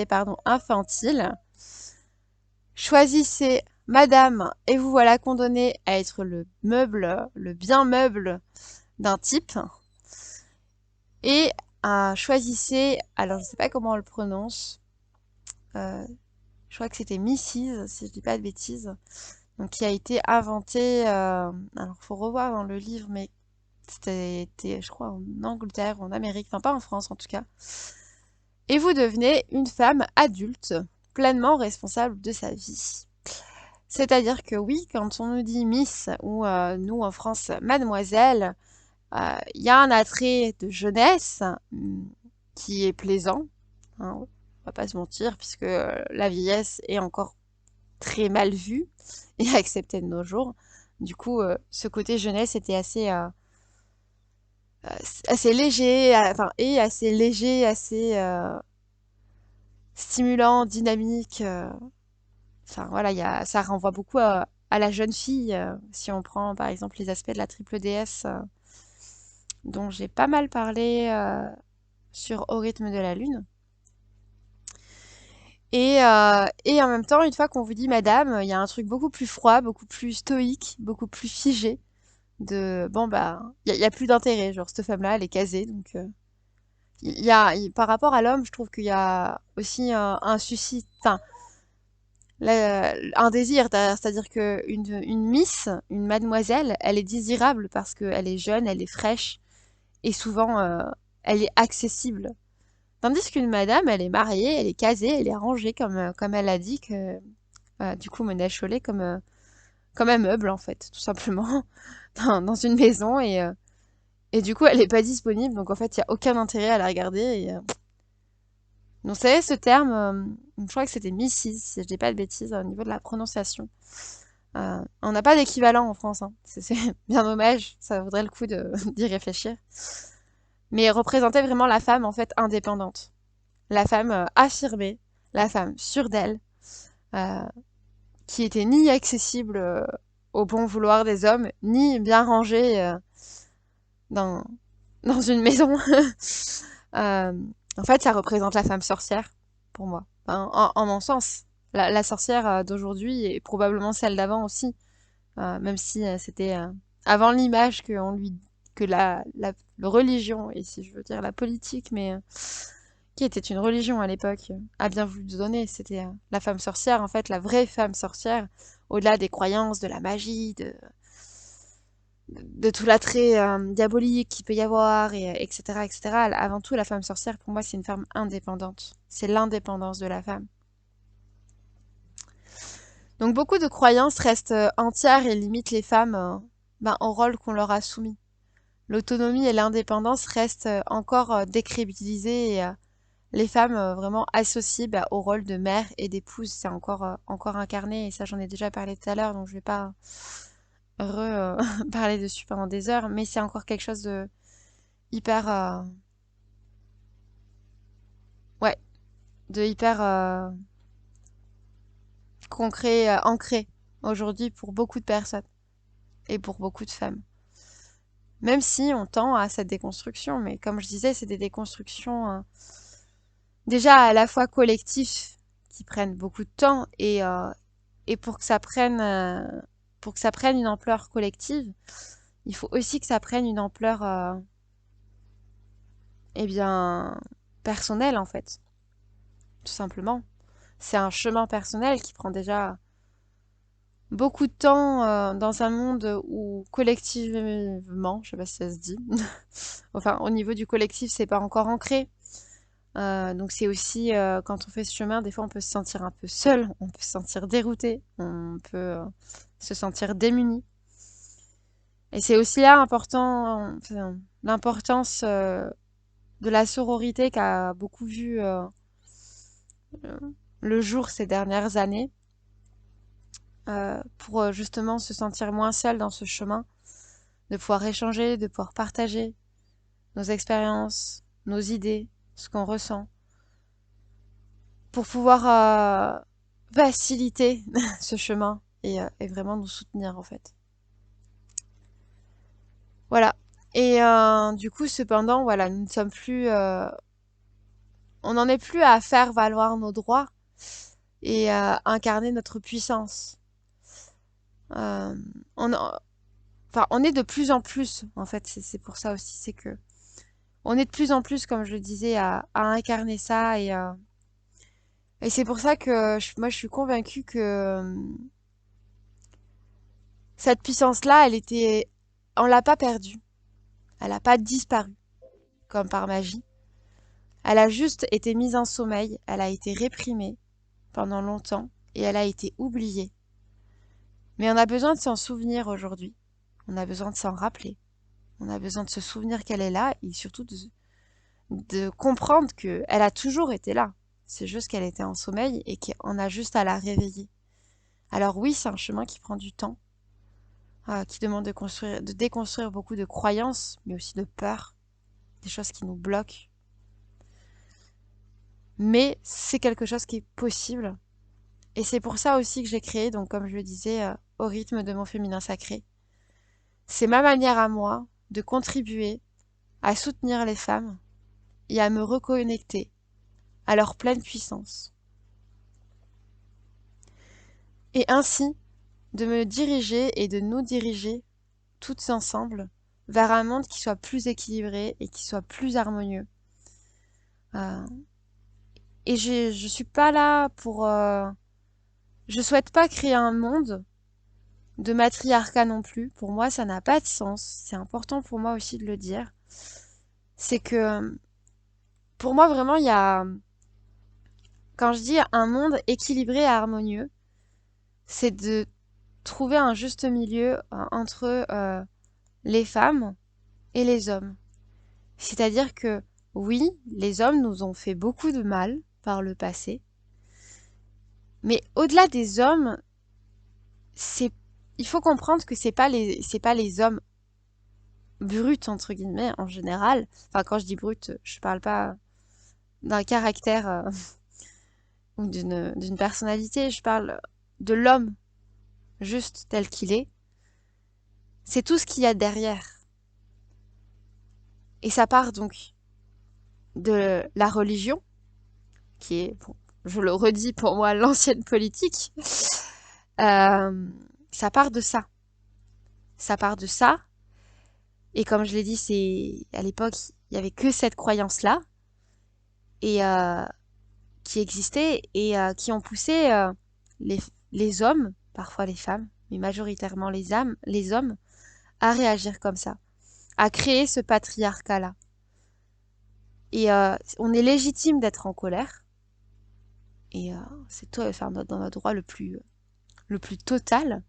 pardon, infantile. Choisissez Madame et vous voilà condamné à être le bien meuble d'un type. Et choisissez, alors je sais pas comment on le prononce, euh, je crois que c'était Mrs, si je dis pas de bêtises, donc qui a été inventé, alors faut revoir dans le livre, mais c'était, je crois, en Angleterre ou en Amérique, enfin pas en France en tout cas. Et vous devenez une femme adulte, pleinement responsable de sa vie. C'est-à-dire que oui, quand on nous dit Miss ou nous en France Mademoiselle, il y a un attrait de jeunesse qui est plaisant, hein, on va pas se mentir, puisque la vieillesse est encore très mal vue et acceptée de nos jours. Du coup, ce côté jeunesse était assez léger, et assez léger, assez stimulant, dynamique. Enfin voilà, ça renvoie beaucoup à la jeune fille. Si on prend par exemple les aspects de la triple déesse, dont j'ai pas mal parlé sur Au rythme de la lune. Et en même temps, une fois qu'on vous dit madame, il y a un truc beaucoup plus froid, beaucoup plus stoïque, beaucoup plus figé. Bon, bah, y a plus d'intérêt. Genre, cette femme-là, elle est casée. Donc, par rapport à l'homme, je trouve qu'il y a aussi un suicide, enfin, un désir derrière. C'est-à-dire que une miss, une mademoiselle, elle est désirable parce qu'elle est jeune, elle est fraîche et souvent, elle est accessible. Tandis qu'une madame, elle est mariée, elle est casée, elle est rangée comme elle a dit que du coup Mona Chollet comme un meuble en fait, tout simplement dans une maison et du coup elle est pas disponible donc en fait il y a aucun intérêt à la regarder donc vous savez ce terme, je crois que c'était Mrs si je dis pas de bêtises au niveau de la prononciation. On n'a pas d'équivalent en France, hein. C'est bien dommage, ça vaudrait le coup d'y réfléchir. Mais elle représentait vraiment la femme en fait indépendante, la femme affirmée, la femme sûre d'elle, euh, qui était ni accessible au bon vouloir des hommes, ni bien rangée dans, dans une maison. Euh, En fait, ça représente la femme sorcière, pour moi. Enfin, en mon sens. La sorcière d'aujourd'hui est probablement celle d'avant aussi, même si c'était avant l'image que la religion, et si je veux dire la politique, mais qui était une religion à l'époque, a bien voulu nous donner. C'était la femme sorcière, en fait, la vraie femme sorcière, au-delà des croyances, de la magie, de tout l'attrait diabolique qu'il peut y avoir, etc., etc. Avant tout, la femme sorcière, pour moi, c'est une femme indépendante. C'est l'indépendance de la femme. Donc beaucoup de croyances restent entières et limitent les femmes au rôle qu'on leur a soumis. L'autonomie et l'indépendance restent encore décrédibilisées et les femmes vraiment associées au rôle de mère et d'épouse, c'est encore incarné et ça j'en ai déjà parlé tout à l'heure donc je vais pas parler dessus pendant des heures, mais c'est encore quelque chose de hyper ouais, de hyper concret, ancré aujourd'hui pour beaucoup de personnes et pour beaucoup de femmes. Même si on tend à cette déconstruction, mais comme je disais, c'est des déconstructions déjà à la fois collectives qui prennent beaucoup de temps et pour que ça prenne une ampleur collective, il faut aussi que ça prenne une ampleur eh bien personnelle en fait, tout simplement. C'est un chemin personnel qui prend déjà beaucoup de temps dans un monde où collectivement, je sais pas si ça se dit, enfin au niveau du collectif, c'est pas encore ancré. Donc c'est aussi, quand on fait ce chemin, des fois on peut se sentir un peu seul, on peut se sentir dérouté, on peut se sentir démuni. Et c'est aussi là important, enfin, l'importance de la sororité qui a beaucoup vu le jour ces dernières années, pour justement se sentir moins seul dans ce chemin, de pouvoir échanger, de pouvoir partager nos expériences, nos idées, ce qu'on ressent, pour pouvoir faciliter ce chemin et vraiment nous soutenir en fait. Voilà. Et du coup, cependant, voilà, nous ne sommes plus, on n'en est plus à faire valoir nos droits et à incarner notre puissance. Euh, on, enfin, on est de plus en plus, en fait, c'est pour ça aussi, c'est que on est de plus en plus, comme je le disais, à incarner ça et c'est pour ça que moi je suis convaincue que cette puissance-là, on l'a pas perdue, elle n'a pas disparu comme par magie. Elle a juste été mise en sommeil, elle a été réprimée pendant longtemps et elle a été oubliée. Mais on a besoin de s'en souvenir aujourd'hui. On a besoin de s'en rappeler. On a besoin de se souvenir qu'elle est là et surtout de comprendre qu'elle a toujours été là. C'est juste qu'elle était en sommeil et qu'on a juste à la réveiller. Alors oui, c'est un chemin qui prend du temps, qui demande de déconstruire beaucoup de croyances, mais aussi de peurs, des choses qui nous bloquent. Mais c'est quelque chose qui est possible. Et c'est pour ça aussi que j'ai créé, donc comme je le disais, au rythme de mon féminin sacré. C'est ma manière à moi de contribuer à soutenir les femmes et à me reconnecter à leur pleine puissance. Et ainsi, de me diriger et de nous diriger toutes ensemble vers un monde qui soit plus équilibré et qui soit plus harmonieux. Euh, et je suis pas là pour... je souhaite pas créer un monde de matriarcat non plus. Pour moi, ça n'a pas de sens. C'est important pour moi aussi de le dire. C'est que pour moi, vraiment, il y a... Quand je dis un monde équilibré et harmonieux, c'est de trouver un juste milieu entre les femmes et les hommes. C'est-à-dire que oui, les hommes nous ont fait beaucoup de mal par le passé, mais au-delà des hommes, c'est il faut comprendre que c'est pas les hommes bruts entre guillemets en général. Enfin quand je dis brut, je parle pas d'un caractère ou d'une personnalité, je parle de l'homme juste tel qu'il est. C'est tout ce qu'il y a derrière. Et ça part donc de la religion, qui est, bon, je le redis pour moi, l'ancienne politique. Euh, Ça part de ça. Ça part de ça. Et comme je l'ai dit, c'est à l'époque, il y avait que cette croyance-là et qui existait et qui ont poussé les, les hommes, parfois les femmes, mais majoritairement les hommes, à réagir comme ça, à créer ce patriarcat-là. Et on est légitime d'être en colère. Et c'est toi, enfin, dans notre droit le plus total.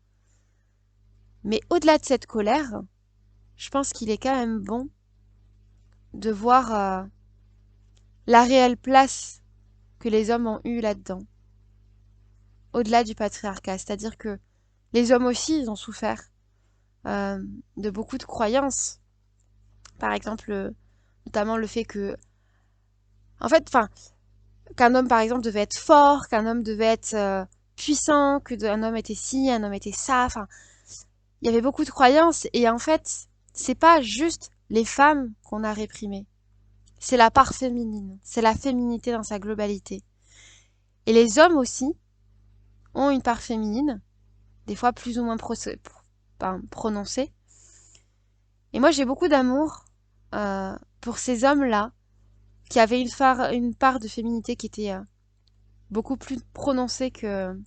Mais au-delà de cette colère, je pense qu'il est quand même bon de voir la réelle place que les hommes ont eue là-dedans, au-delà du patriarcat. C'est-à-dire que les hommes aussi, ils ont souffert de beaucoup de croyances. Par exemple, notamment le fait que, en fait, enfin, qu'un homme, par exemple, devait être fort, qu'un homme devait être puissant, un homme était ci, un homme était ça. Enfin, il y avait beaucoup de croyances et en fait, c'est pas juste les femmes qu'on a réprimées. C'est la part féminine, c'est la féminité dans sa globalité. Et les hommes aussi ont une part féminine, des fois plus ou moins prononcée. Et moi, j'ai beaucoup d'amour pour ces hommes-là qui avaient une part de féminité qui était beaucoup plus prononcée que,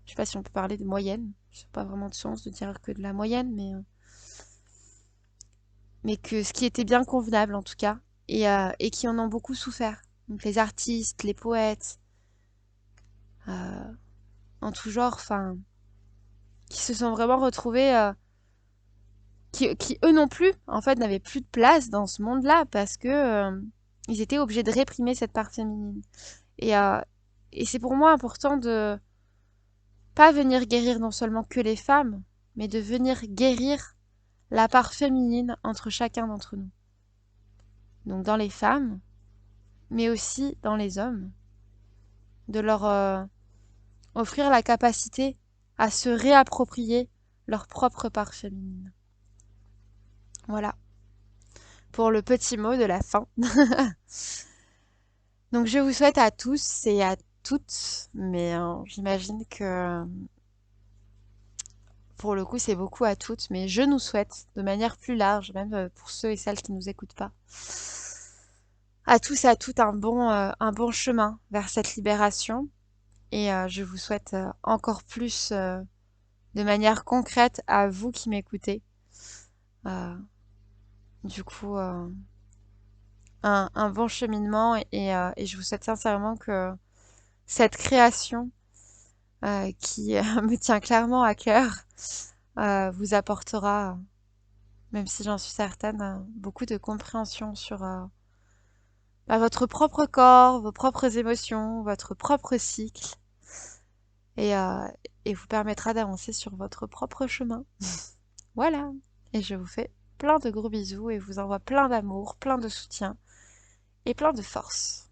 je sais pas si on peut parler de moyenne. Je sais pas vraiment de sens de dire que de la moyenne, mais que ce qui était bien convenable en tout cas. et qui en ont beaucoup souffert. Donc les artistes, les poètes, euh, en tout genre, enfin, qui se sont vraiment retrouvés, qui eux non plus, en fait, n'avaient plus de place dans ce monde-là parce que ils étaient obligés de réprimer cette part féminine. Et, euh, et c'est pour moi important de pas venir guérir non seulement que les femmes, mais de venir guérir la part féminine entre chacun d'entre nous. Donc dans les femmes, mais aussi dans les hommes, de leur offrir la capacité à se réapproprier leur propre part féminine. Voilà, pour le petit mot de la fin. Donc je vous souhaite à tous et à toutes, mais j'imagine que pour le coup c'est beaucoup à toutes, mais je nous souhaite de manière plus large, même pour ceux et celles qui nous écoutent pas, à tous et à toutes un bon chemin vers cette libération. Et je vous souhaite encore plus de manière concrète à vous qui m'écoutez. Euh, du coup, un bon cheminement et je vous souhaite sincèrement que cette création qui me tient clairement à cœur vous apportera, même si j'en suis certaine, beaucoup de compréhension sur bah, votre propre corps, vos propres émotions, votre propre cycle et, euh, et vous permettra d'avancer sur votre propre chemin. Voilà. Et je vous fais plein de gros bisous et vous envoie plein d'amour, plein de soutien et plein de force.